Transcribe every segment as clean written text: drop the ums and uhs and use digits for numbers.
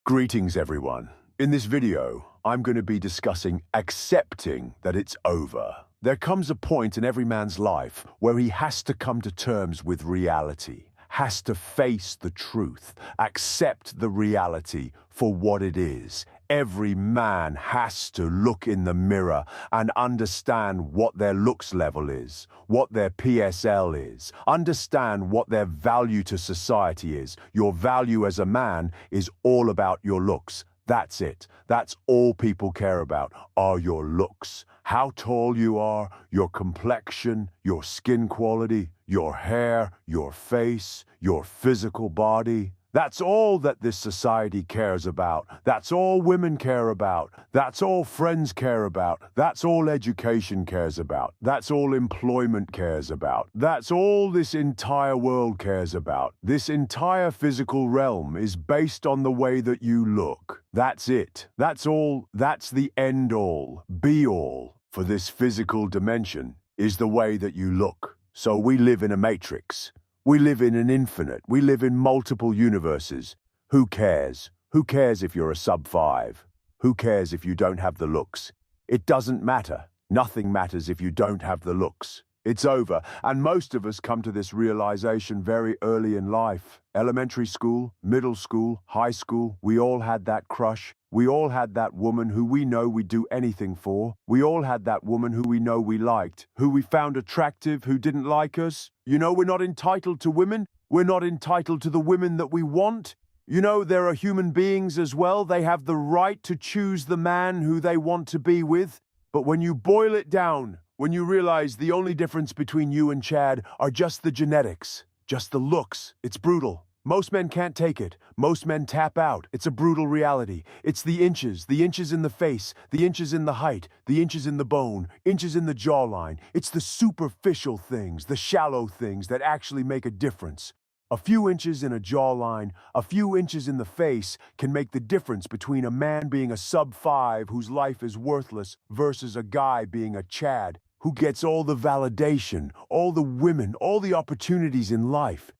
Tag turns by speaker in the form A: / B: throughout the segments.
A: Greetings, everyone. In this video, I'm going to be discussing accepting that it's over. There comes a point in every man's life where he has to come to terms with reality, has to face the truth, accept the reality for what it is. Every man has to look in the mirror and understand what their looks level is, what their PSL is, understand what their value to society is. Your value as a man is all about your looks. That's it. That's all people care about, are your looks. How tall you are, your complexion, your skin quality, your hair, your face, your physical body. That's all that this society cares about. That's all women care about. That's all friends care about. That's all education cares about. That's all employment cares about. That's all this entire world cares about. This entire physical realm is based on the way that you look. That's it. That's all. That's the end all, be all for this physical dimension is the way that you look. So we live in a matrix. We live in an infinite. We live in multiple universes. Who cares? Who cares if you're a sub-5? Who cares if you don't have the looks? It doesn't matter. Nothing matters if you don't have the looks. It's over. And most of us come to this realization very early in life. Elementary school, middle school, high school, we all had that crush. We all had that woman who we know we'd do anything for. We all had that woman who we know we liked, who we found attractive, who didn't like us. You know, we're not entitled to women. We're not entitled to the women that we want. You know, there are human beings as well. They have the right to choose the man who they want to be with. But when you boil it down, when you realize the only difference between you and Chad are just the genetics, just the looks, it's brutal. Most men can't take it. Most men tap out. It's a brutal reality. It's the inches in the face, the inches in the height, the inches in the bone, inches in the jawline. It's the superficial things, the shallow things that actually make a difference. A few inches in a jawline, a few inches in the face can make the difference between a man being a sub-5 whose life is worthless versus a guy being a Chad who gets all the validation, all the women, all the opportunities in life.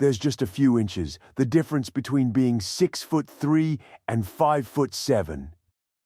A: There's just a few inches, the difference between being 6'3" and 5'7".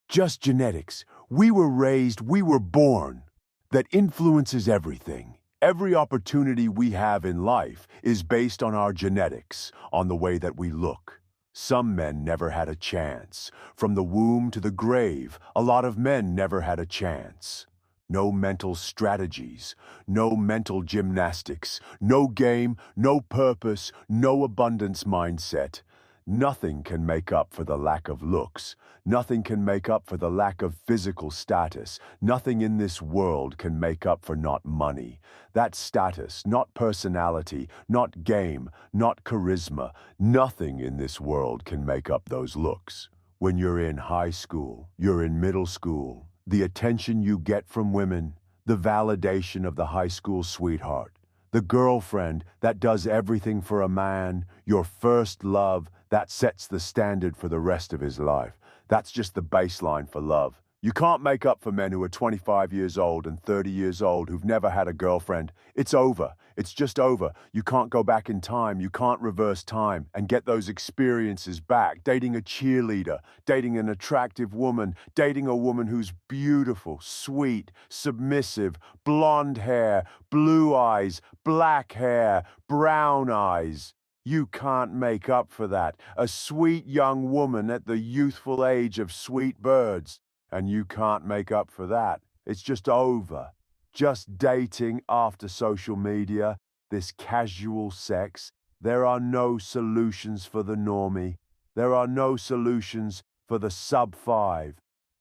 A: Just genetics. We were raised, we were born. That influences everything. Every opportunity we have in life is based on our genetics, on the way that we look. Some men never had a chance. From the womb to the grave, a lot of men never had a chance. No mental strategies, no mental gymnastics, no game, no purpose, no abundance mindset. Nothing can make up for the lack of looks. Nothing can make up for the lack of physical status. Nothing in this world can make up for not money. That status, not personality, not game, not charisma. Nothing in this world can make up those looks. When you're in high school, you're in middle school, the attention you get from women, the validation of the high school sweetheart, the girlfriend that does everything for a man, your first love that sets the standard for the rest of his life. That's just the baseline for love. You can't make up for men who are 25 years old and 30 years old who've never had a girlfriend. It's over. It's just over. You can't go back in time. You can't reverse time and get those experiences back. Dating a cheerleader, dating an attractive woman, dating a woman who's beautiful, sweet, submissive, blonde hair, blue eyes, black hair, brown eyes. You can't make up for that. A sweet young woman at the youthful age of sweet birds. And you can't make up for that. It's just over. Just dating after social media, this casual sex. There are no solutions for the normie. There are no solutions for the sub-5.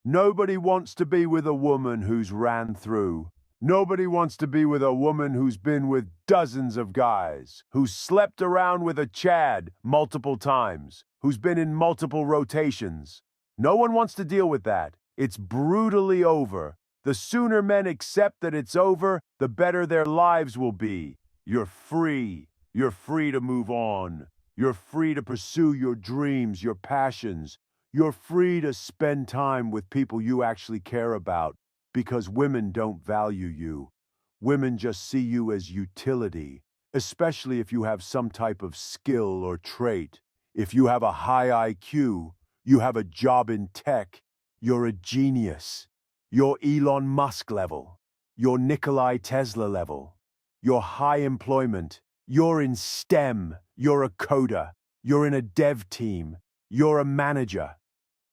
A: Nobody wants to be with a woman who's ran through. Nobody wants to be with a woman who's been with dozens of guys, who's slept around with a Chad multiple times, who's been in multiple rotations. No one wants to deal with that. It's brutally over. The sooner men accept that it's over, the better their lives will be. You're free. You're free to move on. You're free to pursue your dreams, your passions. You're free to spend time with people you actually care about, because women don't value you. Women just see you as utility, especially if you have some type of skill or trait. If you have a high IQ, You have a job in tech. You're a genius. You're Elon Musk level. You're Nikolai Tesla level. You're high employment. You're in STEM. You're a coder. You're in a dev team. You're a manager.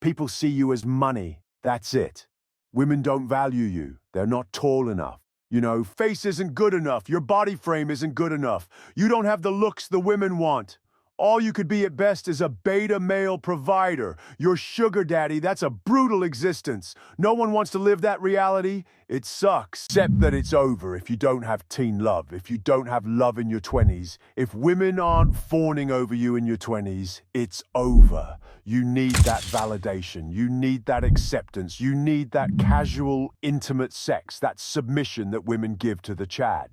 A: People see you as money. That's it. Women don't value you. They're not tall enough. You know, face isn't good enough. Your body frame isn't good enough. You don't have the looks the women want. All you could be at best is a beta male provider. Your sugar daddy, that's a brutal existence. No one wants to live that reality. It sucks. Except that it's over if you don't have teen love, if you don't have love in your 20s. If women aren't fawning over you in your 20s, it's over. You need that validation. You need that acceptance. You need that casual, intimate sex, that submission that women give to the Chad.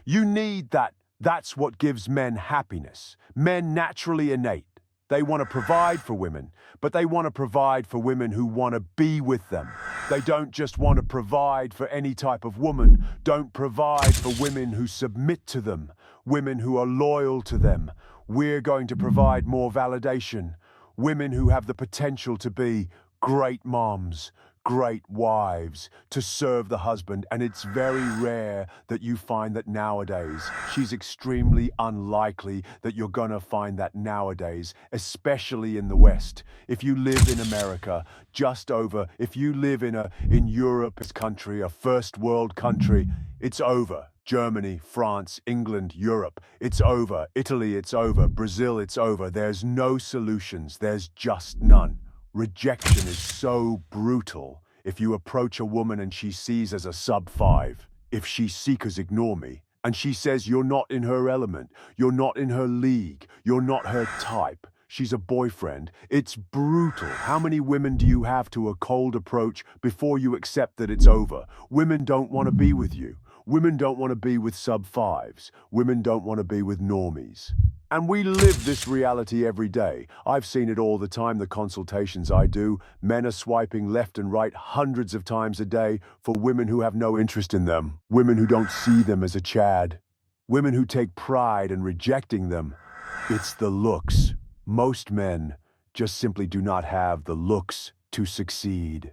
A: You need that. That's what gives men happiness. Men naturally innate. They want to provide for women, but they want to provide for women who want to be with them. They don't just want to provide for any type of woman. Don't provide for women who submit to them, women who are loyal to them. We're going to provide more validation. Women who have the potential to be great moms, great wives, to serve the husband. And it's very rare that you find that nowadays. She's extremely unlikely that you're gonna find that nowadays, especially in the West. If you live in America, if you live in Europe's country, a first world country, it's over. Germany, France, England, Europe, it's over. Italy, it's over. Brazil, it's over. There's no solutions. There's just none. Rejection is so brutal. If you approach a woman and she sees as a sub-5, if she seekers ignore me, and she says you're not in her element, you're not in her league, you're not her type, she's a boyfriend, it's brutal. How many women do you have to a cold approach before you accept that it's over? Women don't want to be with you. Women don't want to be with sub-5s. Women don't want to be with normies. And we live this reality every day. I've seen it all the time, the consultations I do. Men are swiping left and right hundreds of times a day for women who have no interest in them. Women who don't see them as a Chad. Women who take pride in rejecting them. It's the looks. Most men just simply do not have the looks to succeed.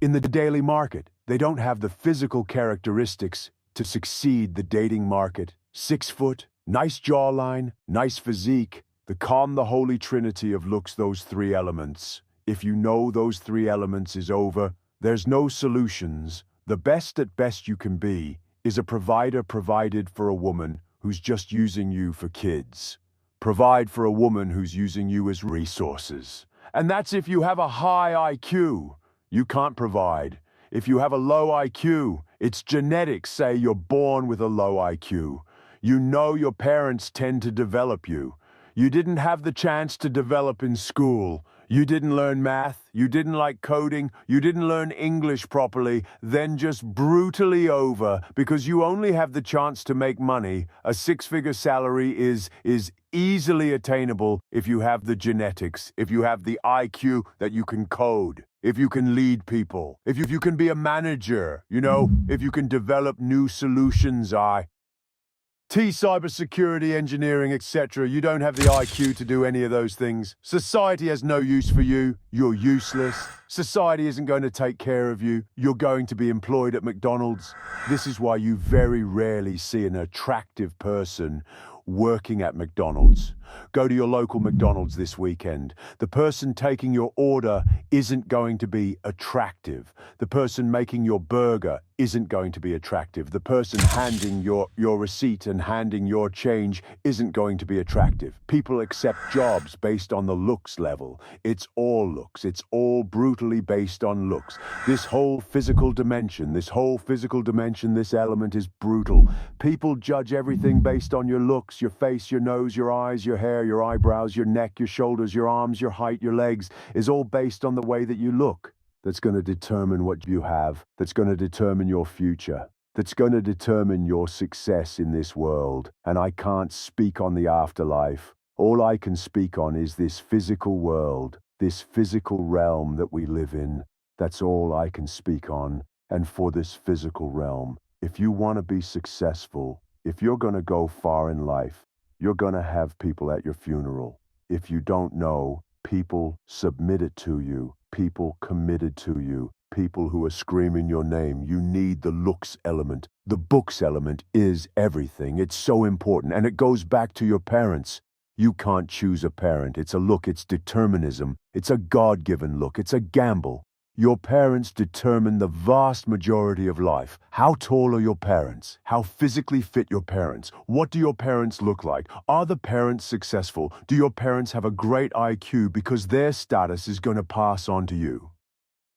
A: In the daily market, they don't have the physical characteristics to succeed the dating market. 6 foot, nice jawline, nice physique, the holy trinity of looks, those 3 elements. If you know those 3 elements is over, there's no solutions. The best at best you can be is a provider provided for a woman who's just using you for kids. Provide for a woman who's using you as resources. And that's if you have a high IQ. You can't provide. If you have a low IQ, it's genetics say you're born with a low IQ. You know your parents tend to develop you. You didn't have the chance to develop in school. You didn't learn math. You didn't like coding. You didn't learn English properly. Then just brutally over because you only have the chance to make money. A 6-figure salary is easily attainable if you have the genetics, if you have the IQ that you can code, if you can lead people, if you can be a manager, if you can develop new solutions, cybersecurity, engineering, etc. You don't have the IQ to do any of those things. Society has no use for you. You're useless. Society isn't going to take care of you. You're going to be employed at McDonald's. This is why you very rarely see an attractive person working at McDonald's. Go to your local McDonald's this weekend. The person taking your order isn't going to be attractive. The person making your burger isn't going to be attractive. The person handing your receipt and handing your change isn't going to be attractive. People accept jobs based on the looks level. It's all looks. It's all brutally based on looks. This whole physical dimension, this element is brutal. People judge everything based on your looks, your face, your nose, your eyes, your hair, your eyebrows, your neck, your shoulders, your arms, your height, your legs, is all based on the way that you look. That's going to determine what you have. That's going to determine your future. That's going to determine your success in this world. And I can't speak on the afterlife. All I can speak on is this physical world, this physical realm that we live in. That's all I can speak on. And for this physical realm, if you want to be successful, if you're going to go far in life, you're going to have people at your funeral. If you don't know, People submitted to you, people committed to you, people who are screaming your name. You need the looks element. The books element is everything. It's so important, and it goes back to your parents. You can't choose a parent. It's a look, it's determinism. It's a God-given look, it's a gamble. Your parents determine the vast majority of life. How tall are your parents? How physically fit your parents? What do your parents look like? Are the parents successful? Do your parents have a great IQ because their status is going to pass on to you?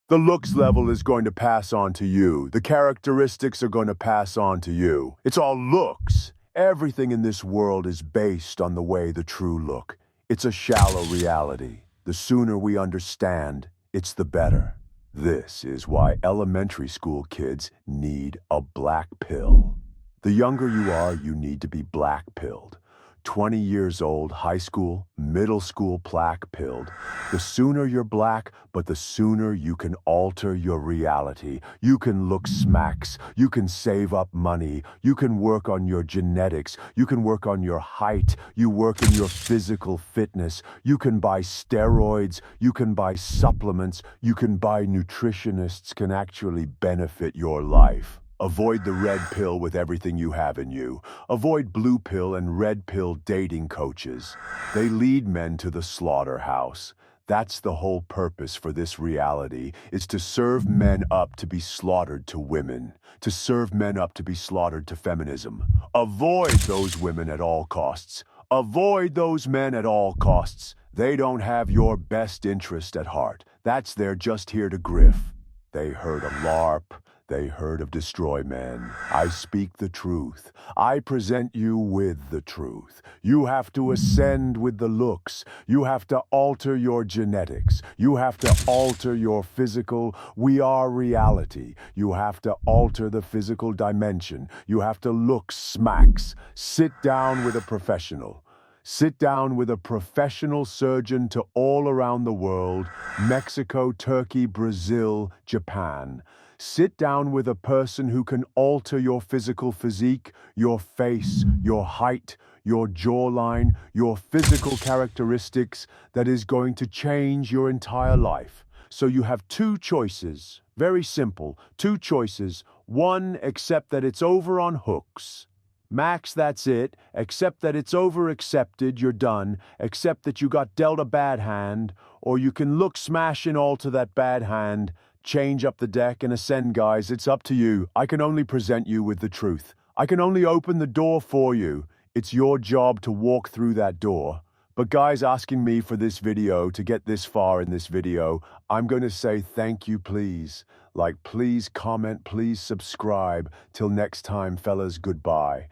A: The looks level is going to pass on to you. The characteristics are going to pass on to you. It's all looks. Everything in this world is based on the way the true look. It's a shallow reality. The sooner we understand, it's the better. This is why elementary school kids need a black pill. The younger you are, you need to be black-pilled. 20 years old, high school, middle school, black-pilled. The sooner you're black, but the sooner you can alter your reality. You can look smacks. You can save up money. You can work on your genetics. You can work on your height. You work in your physical fitness. You can buy steroids. You can buy supplements. You can buy nutritionists can actually benefit your life. Avoid the red pill with everything you have in you. Avoid blue pill and red pill dating coaches. They lead men to the slaughterhouse. That's the whole purpose for this reality, is to serve men up to be slaughtered to women, to serve men up to be slaughtered to feminism. Avoid those women at all costs. Avoid those men at all costs. They don't have your best interest at heart. They're just here to griff. They heard of LARP. They heard of destroy men. I speak the truth. I present you with the truth. You have to ascend with the looks. You have to alter your genetics. You have to alter your physical. We are reality. You have to alter the physical dimension. You have to look smacks. Sit down with a professional. Sit down with a professional surgeon to all around the world, Mexico, Turkey, Brazil, Japan. Sit down with a person who can alter your physical physique, your face, your height, your jawline, your physical characteristics that is going to change your entire life. So you have two choices, very simple, two choices. One, accept that it's over on hooks. Max, that's it. Accept that it's over, accepted, you're done. Accept that you got dealt a bad hand, or you can look smash and alter that bad hand. Change up the deck and ascend, guys. It's up to you. I can only present you with the truth. I can only open the door for you. It's your job to walk through that door. But guys asking me for this video, to get this far in this video, I'm going to say thank you, please. Like, please comment, please subscribe. Till next time, fellas, goodbye.